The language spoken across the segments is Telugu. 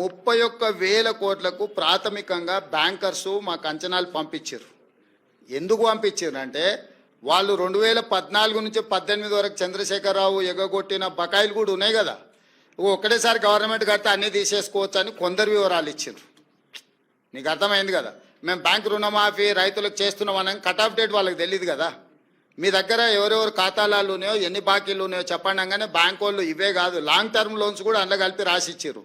31,000 కోట్లకు ప్రాథమికంగా బ్యాంకర్సు మాకు అంచనాలు పంపించారు. ఎందుకు పంపించారు అంటే వాళ్ళు 2014 నుంచి 18 వరకు చంద్రశేఖరరావు ఎగగొట్టిన బకాయిలు కూడా ఉన్నాయి కదా, ఒక్కటేసారి గవర్నమెంట్ కడితే అన్నీ తీసేసుకోవచ్చు అని కొందరు వివరాలు ఇచ్చారు. నీకు అర్థమైంది కదా, మేము బ్యాంక్ రుణమాఫీ రైతులకు చేస్తున్నామని కట్ ఆఫ్ డేట్ వాళ్ళకి తెలియదు కదా. మీ దగ్గర ఎవరెవరు ఖాతాలు ఉన్నాయో ఎన్ని బాకీలు ఉన్నాయో చెప్పండి అనగానే బ్యాంక్ వాళ్ళు ఇవే కాదు లాంగ్ టర్మ్ లోన్స్ కూడా అందులో కలిపి రాసి ఇచ్చారు.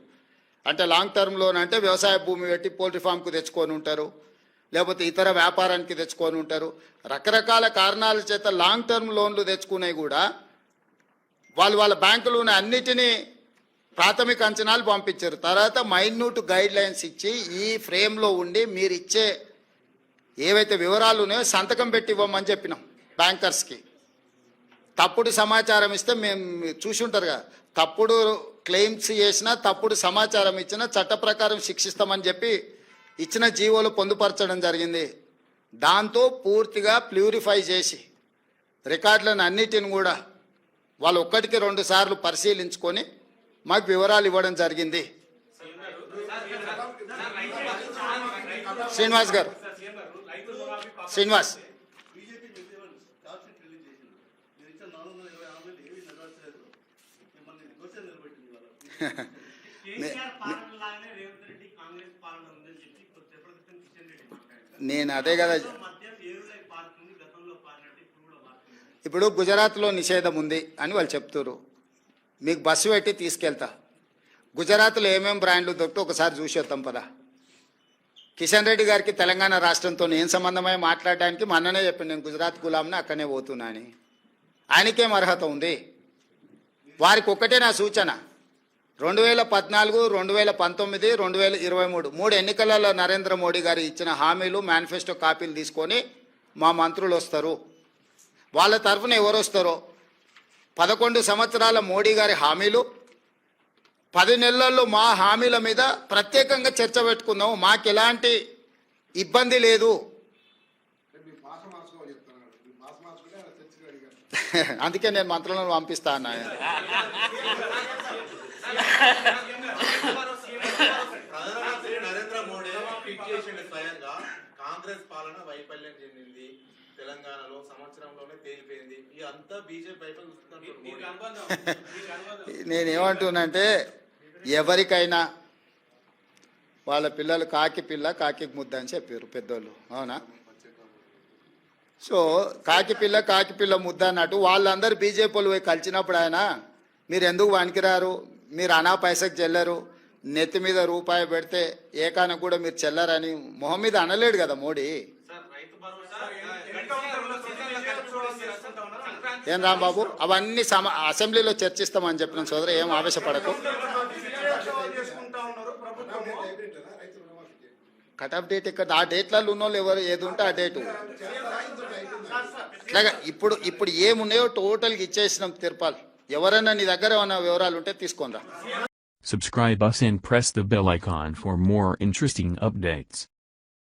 అంటే లాంగ్ టర్మ్ లోన్ అంటే వ్యవసాయ భూమి పెట్టి పోల్ట్రీ ఫామ్కు తెచ్చుకొని ఉంటారు, లేకపోతే ఇతర వ్యాపారానికి తెచ్చుకొని ఉంటారు. రకరకాల కారణాల చేత లాంగ్ టర్మ్ లోన్లు తెచ్చుకునేవి కూడా వాళ్ళ బ్యాంకులు ఉన్న అన్నిటినీ ప్రాథమిక అంచనాలు పంపించారు. తర్వాత మైన్యూట్ గైడ్ లైన్స్ ఇచ్చి ఈ ఫ్రేమ్లో ఉండి మీరు ఇచ్చే ఏవైతే వివరాలు ఉన్నాయో సంతకం పెట్టి ఇవ్వమని చెప్పినాం బ్యాంకర్స్కి. తప్పుడు సమాచారం ఇస్తే మేము చూసి ఉంటారు కదా, తప్పుడు క్లెయిమ్స్ చేసినా తప్పుడు సమాచారం ఇచ్చినా చట్ట ప్రకారం శిక్షిస్తామని చెప్పి ఇచ్చిన జీవోలు పొందుపరచడం జరిగింది. దాంతో పూర్తిగా ప్యూరిఫై చేసి రికార్డులను అన్నిటిని కూడా వాళ్ళు 1-2 సార్లు పరిశీలించుకొని మాకు వివరాలు ఇవ్వడం జరిగింది. శ్రీనివాస్ గారు, శ్రీనివాస్ నేను అదే కదా, ఇప్పుడు గుజరాత్లో నిషేధం ఉంది అని వాళ్ళు చెప్తారు, మీకు బస్సు పెట్టి తీసుకెళ్తా, గుజరాత్లో ఏమేమి బ్రాండ్లు దొరికితే ఒకసారి చూసి వద్దాం పదా. కిషన్ రెడ్డి గారికి తెలంగాణ రాష్ట్రంతో ఏం సంబంధమై మాట్లాడడానికి మొన్ననే చెప్పాను, నేను గుజరాత్ గులాంని అక్కడనే పోతున్నా అని. ఆయనకేం అర్హత ఉంది? వారికి ఒక్కటే నా సూచన, 2014, 2019, 2023 3 ఎన్నికలలో నరేంద్ర మోడీ గారు ఇచ్చిన హామీలు మేనిఫెస్టో కాపీలు తీసుకొని మా మంత్రులు వస్తారు. వాళ్ళ తరఫున ఎవరు వస్తారో 11 సంవత్సరాల మోడీ గారి హామీలు 10 నెలల్లో మా హామీల మీద ప్రత్యేకంగా చర్చ పెట్టుకుందాం, మాకు ఎలాంటి ఇబ్బంది లేదు. అందుకే నేను మంత్రులను పంపిస్తా అన్నా. నరేంద్ర మోడీ స్వయంగా కాంగ్రెస్ పాలన వైఫల్యం చెందింది, తెలంగాణలో సంవత్సరంలోనే తేలిపోయింది, ఇదంతా బీజేపీ. నేనేమంటున్నానంటే ఎవరికైనా వాళ్ళ పిల్లలు కాకి పిల్ల కాకి ముద్ద అని చెప్పారు పెద్దోళ్ళు, అవునా? సో కాకి పిల్ల ముద్ద అన్నట్టు వాళ్ళందరూ బీజేపీ వాళ్ళు పోయి కలిసినప్పుడు ఆయన మీరు ఎందుకు వణికిరారు, మీరు అనా పైసకు చెల్లరు, నెత్తి మీద రూపాయి పెడితే ఏకాన కూడా మీరు చెల్లరని మొహం మీద అనలేడు కదా మోడీ. ఏం రాంబాబు, అవన్నీ అసెంబ్లీలో చర్చిస్తామని చెప్పిన సోదరు, ఏం ఆవేశపడకు. కట్ ఆఫ్ డేట్ ఇక్కడ, ఆ డేట్లలో ఉన్న వాళ్ళు ఎవరు ఏది ఉంటే ఆ డేటు ఇట్లాగా ఇప్పుడు ఏమున్నాయో టోటల్గా ఇచ్చేసినాం తిరుపాలు. ఎవరైనా నీ దగ్గర ఏమైనా వివరాలు ఉంటే తీసుకొని రా. Subscribe us and press the bell icon for more interesting updates.